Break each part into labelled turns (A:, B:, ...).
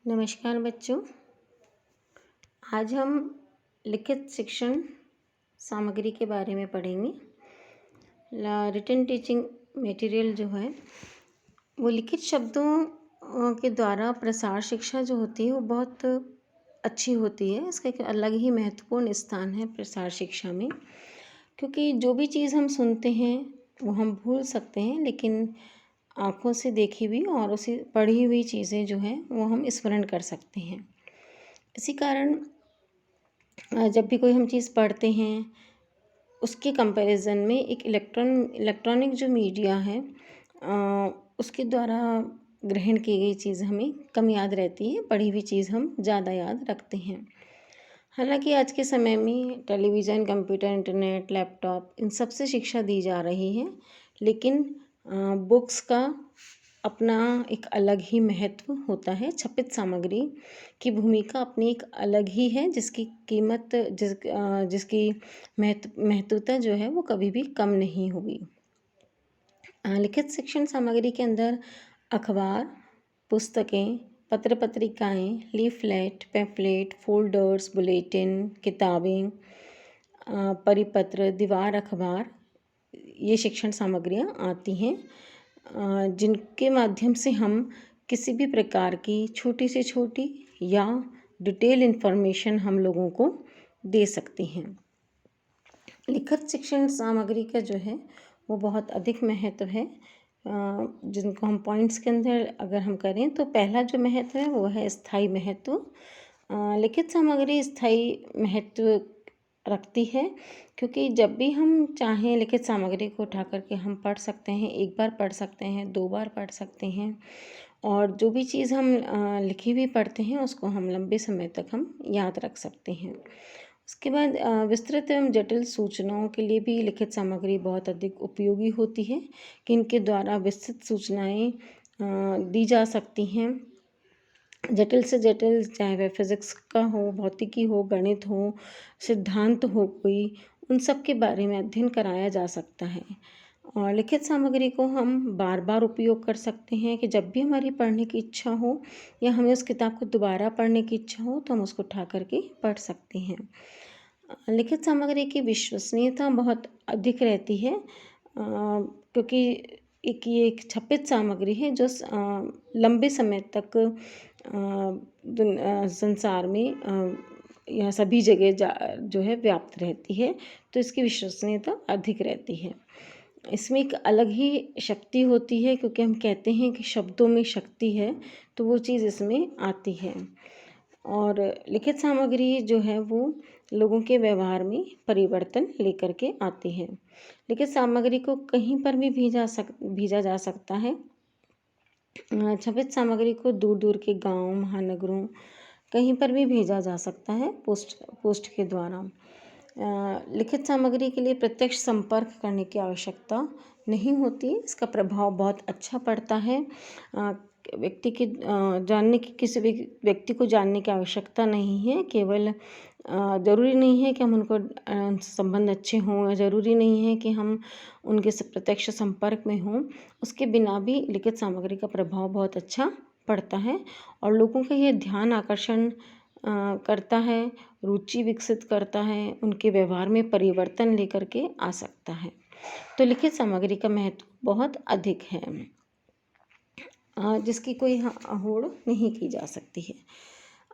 A: नमस्कार बच्चों। आज हम लिखित शिक्षण सामग्री के बारे में पढ़ेंगे। रिटन टीचिंग मटेरियल जो है वो लिखित शब्दों के द्वारा प्रसार शिक्षा जो होती है वो बहुत अच्छी होती है। इसका एक अलग ही महत्वपूर्ण स्थान है प्रसार शिक्षा में, क्योंकि जो भी चीज़ हम सुनते हैं वो हम भूल सकते हैं, लेकिन आँखों से देखी हुई और उसी पढ़ी हुई चीज़ें जो हैं वो हम स्मरण कर सकते हैं। इसी कारण जब भी कोई हम चीज़ पढ़ते हैं उसके कंपैरिजन में एक इलेक्ट्रॉनिक जो मीडिया है उसके द्वारा ग्रहण की गई चीज़ हमें कम याद रहती है, पढ़ी हुई चीज़ हम ज़्यादा याद रखते हैं। हालांकि आज के समय में टेलीविज़न, कंप्यूटर, इंटरनेट, लैपटॉप इन सब से शिक्षा दी जा रही है, लेकिन बुक्स का अपना एक अलग ही महत्व होता है। छपित सामग्री की भूमिका अपनी एक अलग ही है, जिसकी कीमत जिसकी महत्वता जो है वो कभी भी कम नहीं होगी। लिखित शिक्षण सामग्री के अंदर अखबार, पुस्तकें, पत्र पत्रिकाएँ, लीफलेट, पैम्फलेट, फोल्डर्स, बुलेटिन, किताबें, परिपत्र, दीवार अखबार, ये शिक्षण सामग्रियाँ आती हैं, जिनके माध्यम से हम किसी भी प्रकार की छोटी से छोटी या डिटेल इन्फॉर्मेशन हम लोगों को दे सकते हैं। लिखित शिक्षण सामग्री का जो है वो बहुत अधिक महत्व है, जिनको हम पॉइंट्स के अंदर अगर हम करें तो पहला जो महत्व है वो है स्थायी महत्व। लिखित सामग्री स्थायी महत्व रखती है, क्योंकि जब भी हम चाहें लिखित सामग्री को उठा करके हम पढ़ सकते हैं। एक बार पढ़ सकते हैं, 2 बार पढ़ सकते हैं, और जो भी चीज़ हम लिखी हुई पढ़ते हैं उसको हम लंबे समय तक हम याद रख सकते हैं। उसके बाद विस्तृत एवं जटिल सूचनाओं के लिए भी लिखित सामग्री बहुत अधिक उपयोगी होती है, कि इनके द्वारा विस्तृत सूचनाएं दी जा सकती हैं। जटिल से जटिल, चाहे वह फिज़िक्स का हो, भौतिकी हो, गणित हो, सिद्धांत हो कोई, उन सब के बारे में अध्ययन कराया जा सकता है। और लिखित सामग्री को हम बार बार उपयोग कर सकते हैं, कि जब भी हमारी पढ़ने की इच्छा हो या हमें उस किताब को दोबारा पढ़ने की इच्छा हो तो हम उसको उठा करके पढ़ सकते हैं। लिखित सामग्री की विश्वसनीयता बहुत अधिक रहती है, क्योंकि ये एक छपित सामग्री है जो लंबे समय तक संसार में या सभी जगह जो है व्याप्त रहती है, तो इसकी विश्वसनीयता अधिक रहती है। इसमें एक अलग ही शक्ति होती है, क्योंकि हम कहते हैं कि शब्दों में शक्ति है, तो वो चीज़ इसमें आती है। और लिखित सामग्री जो है वो लोगों के व्यवहार में परिवर्तन लेकर के आती है। लिखित सामग्री को कहीं पर भी भेजा जा सकता है। छपित सामग्री को दूर दूर के गांव, महानगरों, कहीं पर भी भेजा जा सकता है पोस्ट के द्वारा। लिखित सामग्री के लिए प्रत्यक्ष संपर्क करने की आवश्यकता नहीं होती। इसका प्रभाव बहुत अच्छा पड़ता है। किसी भी व्यक्ति को जानने की आवश्यकता नहीं है। केवल ज़रूरी नहीं है कि हम उनको संबंध अच्छे हों, ज़रूरी नहीं है कि हम उनके प्रत्यक्ष संपर्क में हों। उसके बिना भी लिखित सामग्री का प्रभाव बहुत अच्छा पड़ता है, और लोगों का ये ध्यान आकर्षण करता है, रुचि विकसित करता है, उनके व्यवहार में परिवर्तन लेकर के आ सकता है। तो लिखित सामग्री का महत्व बहुत अधिक है, जिसकी कोई होड़ नहीं की जा सकती है।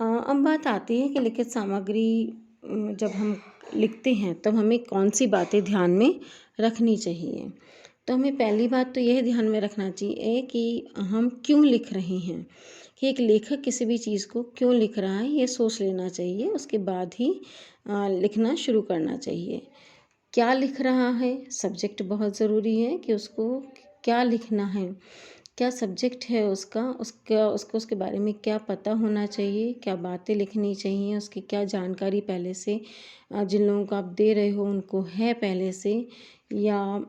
A: अब बात आती है कि लिखित सामग्री जब हम लिखते हैं तब हमें कौन सी बातें ध्यान में रखनी चाहिए। तो हमें पहली बात तो यह ध्यान में रखना चाहिए कि हम क्यों लिख रहे हैं, कि एक लेखक किसी भी चीज़ को क्यों लिख रहा है ये सोच लेना चाहिए। उसके बाद ही लिखना शुरू करना चाहिए। क्या लिख रहा है, सब्जेक्ट बहुत ज़रूरी है, कि उसको क्या लिखना है, क्या सब्जेक्ट है उसको उसके बारे में क्या पता होना चाहिए, क्या बातें लिखनी चाहिए, उसकी क्या जानकारी पहले से जिन लोगों को आप दे रहे हो उनको है पहले से, या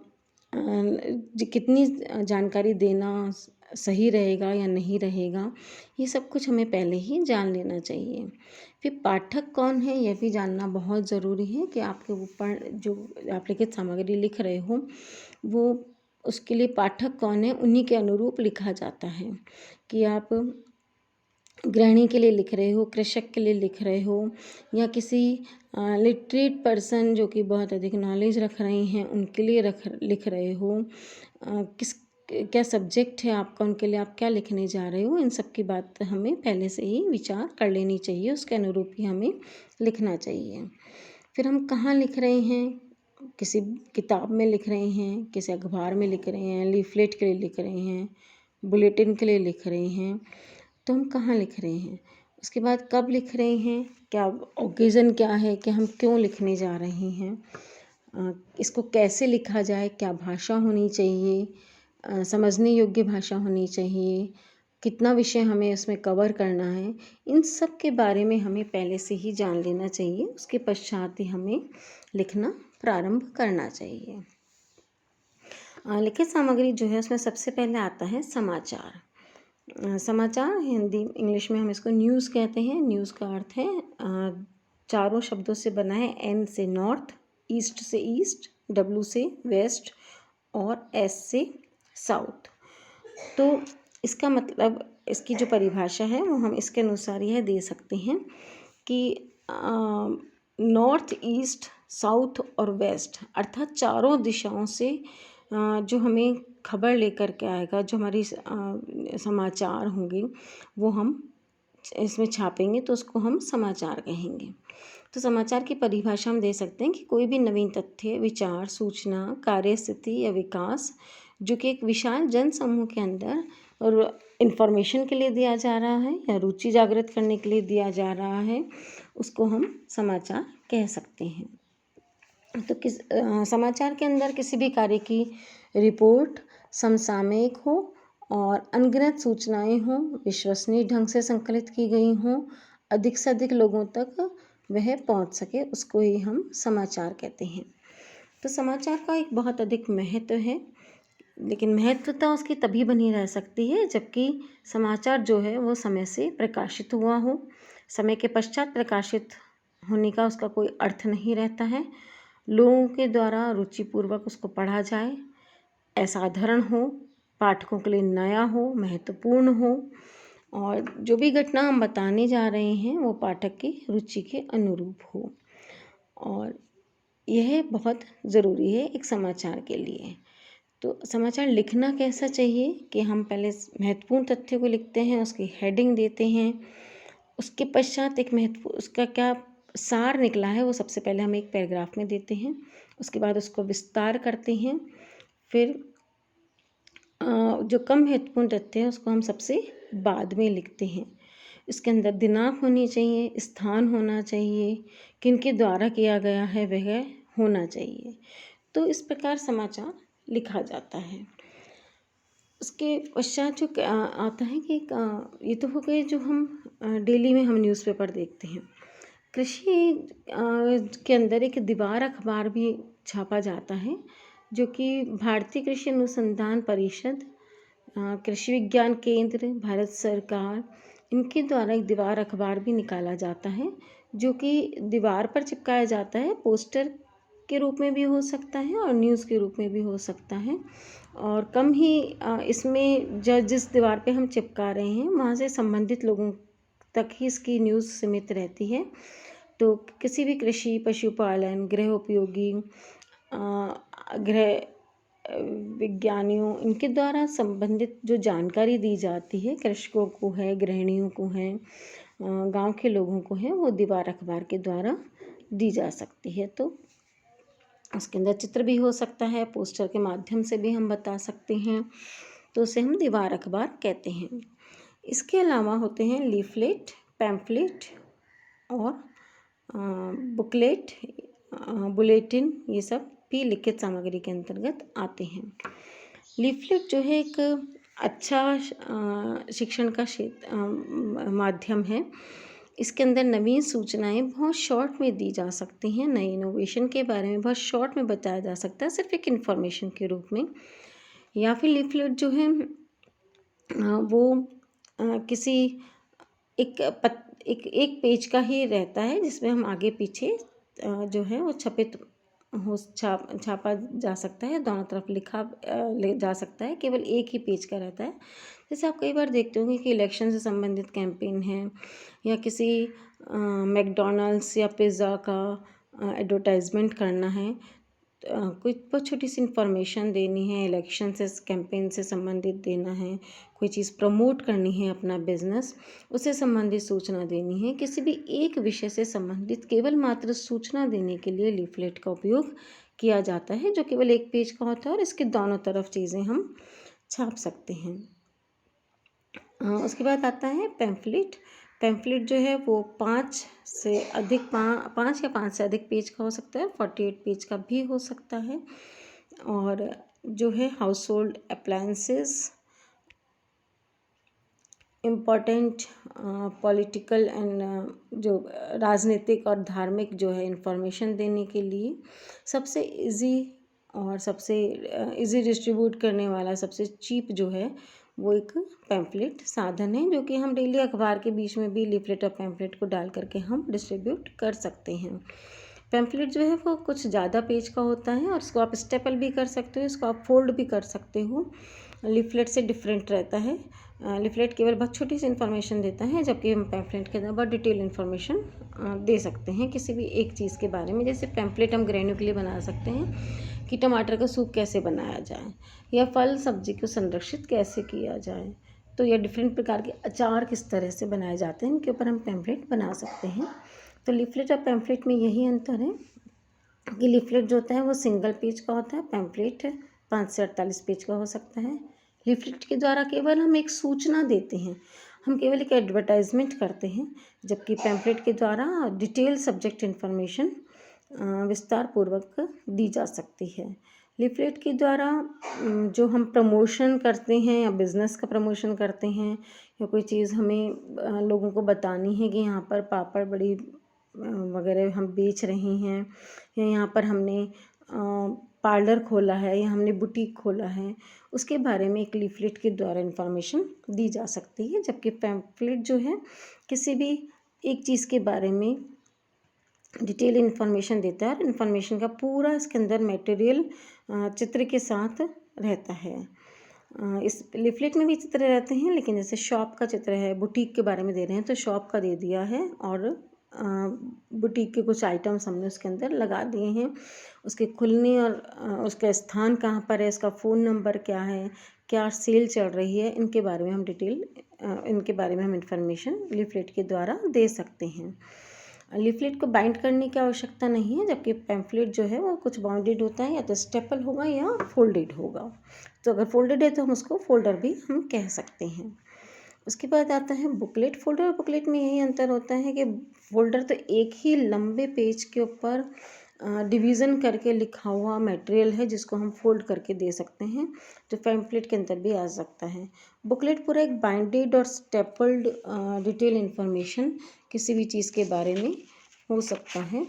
A: कितनी जानकारी देना सही रहेगा या नहीं रहेगा, ये सब कुछ हमें पहले ही जान लेना चाहिए। फिर पाठक कौन है यह भी जानना बहुत ज़रूरी है, कि आपके ऊपर जो आप लिखित सामग्री लिख रहे हो वो उसके लिए पाठक कौन है, उन्हीं के अनुरूप लिखा जाता है। कि आप गृहिणी के लिए लिख रहे हो, कृषक के लिए लिख रहे हो, या किसी लिटरेट पर्सन जो कि बहुत अधिक नॉलेज रख रहे हैं उनके लिए लिख रहे हो, किस क्या सब्जेक्ट है आपका, उनके लिए आप क्या लिखने जा रहे हो, इन सब की बात हमें पहले से ही विचार कर लेनी चाहिए, उसके अनुरूप ही हमें लिखना चाहिए। फिर हम कहाँ लिख रहे हैं, किसी किताब में लिख रहे हैं, किसी अखबार में लिख रहे हैं, लीफलेट के लिए लिख रहे हैं, बुलेटिन के लिए लिख रहे हैं, तो हम कहाँ लिख रहे हैं, उसके बाद कब लिख रहे हैं, क्या ओकेज़न क्या है कि हम क्यों लिखने जा रहे हैं, इसको कैसे लिखा जाए, क्या भाषा होनी चाहिए, समझने योग्य भाषा होनी चाहिए, कितना विषय हमें उसमें कवर करना है, इन सब के बारे में हमें पहले से ही जान लेना चाहिए। उसके पश्चात ही हमें लिखना प्रारंभ करना चाहिए। लिखित सामग्री जो है उसमें सबसे पहले आता है समाचार। समाचार हिंदी इंग्लिश में हम इसको न्यूज़ कहते हैं। न्यूज़ का अर्थ है चारों शब्दों से बना है, एन से नॉर्थ, ईस्ट से ईस्ट, डब्ल्यू से वेस्ट और एस से साउथ। तो इसका मतलब, इसकी जो परिभाषा है वो हम इसके अनुसार यह दे सकते हैं कि नॉर्थ, ईस्ट, साउथ और वेस्ट अर्थात चारों दिशाओं से जो हमें खबर लेकर के आएगा, जो हमारी समाचार होंगे वो हम इसमें छापेंगे तो उसको हम समाचार कहेंगे। तो समाचार की परिभाषा हम दे सकते हैं कि कोई भी नवीन तथ्य, विचार, सूचना, कार्य स्थिति या विकास जो कि एक विशाल जन समूह के अंदर और इन्फॉर्मेशन के लिए दिया जा रहा है या रुचि जागृत करने के लिए दिया जा रहा है, उसको हम समाचार कह सकते हैं। तो समाचार के अंदर किसी भी कार्य की रिपोर्ट समसामयिक हो और अनगिनत सूचनाएं हों, विश्वसनीय ढंग से संकलित की गई हों, अधिक से अधिक लोगों तक वह पहुंच सके, उसको ही हम समाचार कहते हैं। तो समाचार का एक बहुत अधिक महत्व है, लेकिन महत्वता उसकी तभी बनी रह सकती है जबकि समाचार जो है वो समय से प्रकाशित हुआ हो। समय के पश्चात प्रकाशित होने का उसका कोई अर्थ नहीं रहता है। लोगों के द्वारा रुचिपूर्वक उसको पढ़ा जाए, असाधारण हो, पाठकों के लिए नया हो, महत्वपूर्ण हो और जो भी घटना हम बताने जा रहे हैं वो पाठक की रुचि के अनुरूप हो। और यह बहुत ज़रूरी है एक समाचार के लिए। तो समाचार लिखना कैसा चाहिए कि हम पहले महत्वपूर्ण तथ्य को लिखते हैं, उसकी हेडिंग देते हैं, उसके पश्चात एक उसका क्या सार निकला है वो सबसे पहले हम एक पैराग्राफ में देते हैं, उसके बाद उसको विस्तार करते हैं, फिर जो कम महत्वपूर्ण तथ्य है उसको हम सबसे बाद में लिखते हैं। इसके अंदर दिनांक होनी चाहिए, स्थान होना चाहिए, किनके द्वारा किया गया है वह होना चाहिए। तो इस प्रकार समाचार लिखा जाता है। उसके पश्चात जो आता है कि ये तो हो गए जो हम डेली में हम न्यूज़पेपर देखते हैं। कृषि के अंदर एक दीवार अखबार भी छापा जाता है जो कि भारतीय कृषि अनुसंधान परिषद, कृषि विज्ञान केंद्र, भारत सरकार, इनके द्वारा एक दीवार अखबार भी निकाला जाता है जो कि दीवार पर चिपकाया जाता है। पोस्टर के रूप में भी हो सकता है और न्यूज़ के रूप में भी हो सकता है। और कम ही इसमें जिस दीवार पे हम चिपका रहे हैं वहाँ से संबंधित लोगों तक ही इसकी न्यूज़ सीमित रहती है। तो किसी भी कृषि, पशुपालन, गृह उपयोगी, गृह विज्ञानियों, इनके द्वारा संबंधित जो जानकारी दी जाती है कृषकों को है, गृहिणियों को है, गांव के लोगों को है, वो दीवार अखबार के द्वारा दी जा सकती है। तो उसके अंदर चित्र भी हो सकता है, पोस्टर के माध्यम से भी हम बता सकते हैं, तो उसे हम दीवार अखबार कहते हैं। इसके अलावा होते हैं लीफलेट, पैम्फलेट और बुकलेट, बुलेटिन, ये सब भी लिखित सामग्री के अंतर्गत आते हैं। लीफलेट जो है एक अच्छा शिक्षण का माध्यम है। इसके अंदर नवीन सूचनाएं बहुत शॉर्ट में दी जा सकती हैं, नई इनोवेशन के बारे में बहुत शॉर्ट में बताया जा सकता है, सिर्फ एक इन्फॉर्मेशन के रूप में। या फिर लीफलेट जो है वो किसी एक पेज का ही रहता है जिसमें हम आगे पीछे जो है वो छपित हो छापा जा सकता है, दोनों तरफ लिखा ले जा सकता है, केवल एक ही पेज का रहता है। जैसे आप कई बार देखते होंगे कि इलेक्शन से संबंधित कैंपेन है या किसी मैकडॉनल्ड्स या पिज़्ज़ा का एडवर्टाइजमेंट करना है, कोई बहुत छोटी सी इंफॉर्मेशन देनी है, इलेक्शन से कैंपेन से संबंधित देना है, कोई चीज़ प्रमोट करनी है, अपना बिजनेस उससे संबंधित सूचना देनी है, किसी भी एक विषय से संबंधित केवल मात्र सूचना देने के लिए लीफलेट का उपयोग किया जाता है, जो केवल एक पेज का होता है और इसके दोनों तरफ चीज़ें हम छाप सकते हैं। उसके बाद आता है पैम्फलेट। पैम्फलेट जो है वो 5 या 5 से अधिक पेज का हो सकता है, 48 पेज का भी हो सकता है। और जो है house hold appliances, important political and जो राजनीतिक और धार्मिक जो है इंफॉर्मेशन देने के लिए सबसे इजी और सबसे इजी डिस्ट्रीब्यूट करने वाला सबसे चीप जो है वो एक पैम्फलेट साधन है, जो कि हम डेली अखबार के बीच में भी लीफलेट और पैम्फलेट को डाल करके हम डिस्ट्रीब्यूट कर सकते हैं। पैम्फलेट जो है वो कुछ ज़्यादा पेज का होता है और इसको आप स्टेपल भी कर सकते हो, इसको आप फोल्ड भी कर सकते हो। लीफलेट से डिफरेंट रहता है। लीफलेट केवल बहुत छोटी सी इन्फॉर्मेशन देता है, जबकि हम पैम्फलेट के अंदर बहुत डिटेल इन्फॉर्मेशन दे सकते हैं किसी भी एक चीज़ के बारे में। जैसे पैम्फलेट हम गृहिणियों के लिए बना सकते हैं कि टमाटर का सूप कैसे बनाया जाए, या फल सब्जी को संरक्षित कैसे किया जाए, तो या डिफरेंट प्रकार के अचार किस तरह से बनाए जाते हैं, इनके ऊपर हम पैम्फलेट बना सकते हैं। तो लीफलेट और पैम्फलेट में यही अंतर है कि लीफलेट जो होता है वो सिंगल पेज का होता है, पैम्फलेट 5 से 48 पेज का हो सकता है। लीफलेट के द्वारा केवल हम एक सूचना देते हैं, हम केवल एक एडवर्टाइजमेंट करते हैं, जबकि पैम्फलेट के द्वारा डिटेल सब्जेक्ट इन्फॉर्मेशन विस्तार पूर्वक दी जा सकती है। लीफलेट के द्वारा जो हम प्रमोशन करते हैं या बिज़नेस का प्रमोशन करते हैं, या कोई चीज़ हमें लोगों को बतानी है कि यहाँ पर पापड़ बड़ी वगैरह हम बेच रहे हैं, या यहाँ पर हमने पार्लर खोला है या हमने बुटीक खोला है, उसके बारे में एक लीफलेट के द्वारा इन्फॉर्मेशन दी जा सकती है। जबकि पैम्फलेट जो है किसी भी एक चीज़ के बारे में डिटेल इन्फॉर्मेशन देता है और इन्फॉर्मेशन का पूरा इसके अंदर मटेरियल चित्र के साथ रहता है। इस लीफलेट में भी चित्र रहते हैं, लेकिन जैसे शॉप का चित्र है, बुटीक के बारे में दे रहे हैं तो शॉप का दे दिया है, और बुटीक के कुछ आइटम्स हमने उसके अंदर लगा दिए हैं, उसके खुलने और उसका स्थान कहाँ पर है, इसका फ़ोन नंबर क्या है, क्या सेल चल रही है, इनके बारे में हम इनके बारे में हम इंफॉर्मेशन लीफलेट के द्वारा दे सकते हैं। लीफलेट को बाइंड करने की आवश्यकता नहीं है, जबकि पैम्फलेट जो है वो कुछ बाउंडेड होता है, या तो स्टेपल होगा या फोल्डेड होगा। तो अगर फोल्डेड है तो हम उसको फोल्डर भी हम कह सकते हैं। उसके बाद आता है बुकलेट। फोल्डर और बुकलेट में यही अंतर होता है कि फोल्डर तो एक ही लंबे पेज के ऊपर डिवीज़न करके लिखा हुआ मटेरियल है, जिसको हम फोल्ड करके दे सकते हैं, जो पैम्फलेट के अंदर भी आ सकता है। बुकलेट पूरा एक बाइंडेड और स्टेपल्ड डिटेल इन्फॉर्मेशन किसी भी चीज़ के बारे में हो सकता है।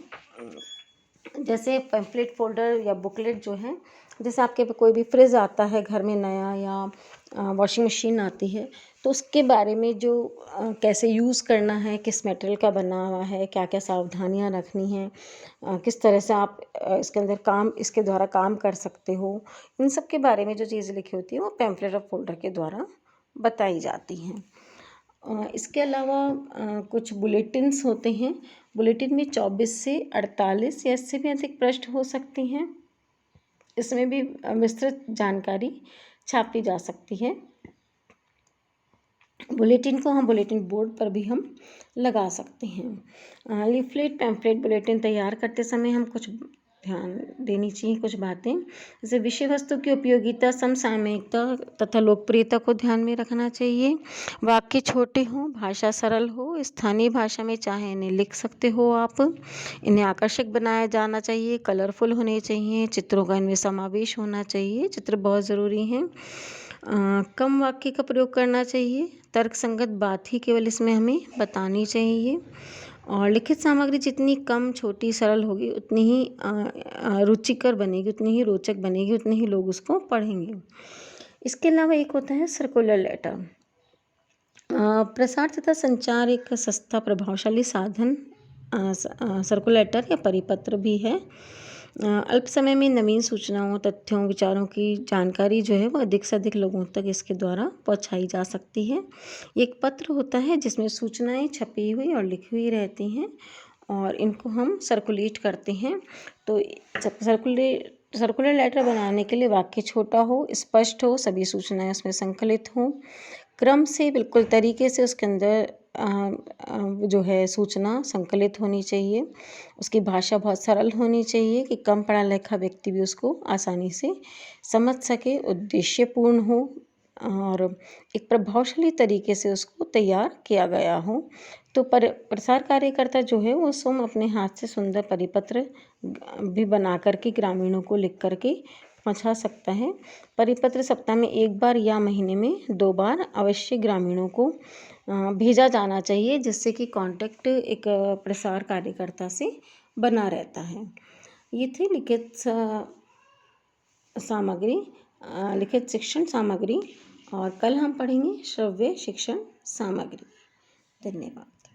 A: जैसे पैम्फलेट फोल्डर या बुकलेट जो है, जैसे आपके पे कोई भी फ्रिज आता है घर में नया, या वॉशिंग मशीन आती है, तो उसके बारे में जो कैसे यूज़ करना है, किस मटेरियल का बना हुआ है, क्या क्या सावधानियां रखनी हैं, किस तरह से आप इसके अंदर इसके द्वारा काम कर सकते हो, इन सब के बारे में जो चीज़ें लिखी होती हैं वो पैम्फलेट और फोल्डर के द्वारा बताई जाती हैं। इसके अलावा कुछ बुलेटिन्स होते हैं। बुलेटिन में 24 से 48 या इससे भी अधिक पृष्ठ हो सकती हैं। इसमें भी विस्तृत जानकारी छापी जा सकती है। बुलेटिन को हम बुलेटिन बोर्ड पर भी हम लगा सकते हैं। लीफलेट, पैम्फलेट, बुलेटिन तैयार करते समय हम कुछ ध्यान देनी चाहिए कुछ बातें, जैसे विषय वस्तु की उपयोगिता, समसामयिकता तथा लोकप्रियता को ध्यान में रखना चाहिए। वाक्य छोटे हों, भाषा सरल हो, स्थानीय भाषा में चाहे इन्हें लिख सकते हो आप। इन्हें आकर्षक बनाया जाना चाहिए, कलरफुल होने चाहिए, चित्रों का इनमें समावेश होना चाहिए, चित्र बहुत ज़रूरी हैं। कम वाक्य का प्रयोग करना चाहिए, तर्कसंगत बात ही केवल इसमें हमें बतानी चाहिए, और लिखित सामग्री जितनी कम, छोटी, सरल होगी उतनी ही रुचिकर बनेगी, उतनी ही रोचक बनेगी, उतने ही लोग उसको पढ़ेंगे। इसके अलावा एक होता है सर्कुलर लेटर। प्रसार तथा संचार एक सस्ता प्रभावशाली साधन सर्कुलर लेटर या परिपत्र भी है। अल्प समय में नवीन सूचनाओं, तथ्यों, विचारों की जानकारी जो है वो अधिक से अधिक लोगों तक इसके द्वारा पहुंचाई जा सकती है। ये एक पत्र होता है जिसमें सूचनाएं छपी हुई और लिखी हुई रहती हैं और इनको हम सर्कुलेट करते हैं। तो सर्कुलर लेटर बनाने के लिए वाक्य छोटा हो, स्पष्ट हो, सभी सूचनाएं उसमें संकलित हों, क्रम से बिल्कुल तरीके से उसके अंदर जो है सूचना संकलित होनी चाहिए। उसकी भाषा बहुत सरल होनी चाहिए कि कम पढ़ा लिखा व्यक्ति भी उसको आसानी से समझ सके, उद्देश्यपूर्ण हो और एक प्रभावशाली तरीके से उसको तैयार किया गया हो। तो प्रसार कार्यकर्ता जो है वो स्वयं अपने हाथ से सुंदर परिपत्र भी बना करके ग्रामीणों को लिख करके पहुंचा सकता है। परिपत्र सप्ताह में 1 बार या महीने में 2 बार अवश्य ग्रामीणों को भेजा जाना चाहिए, जिससे कि कांटेक्ट एक प्रसार कार्यकर्ता से बना रहता है। ये थी लिखित शिक्षण सामग्री और कल हम पढ़ेंगे श्रव्य शिक्षण सामग्री। धन्यवाद।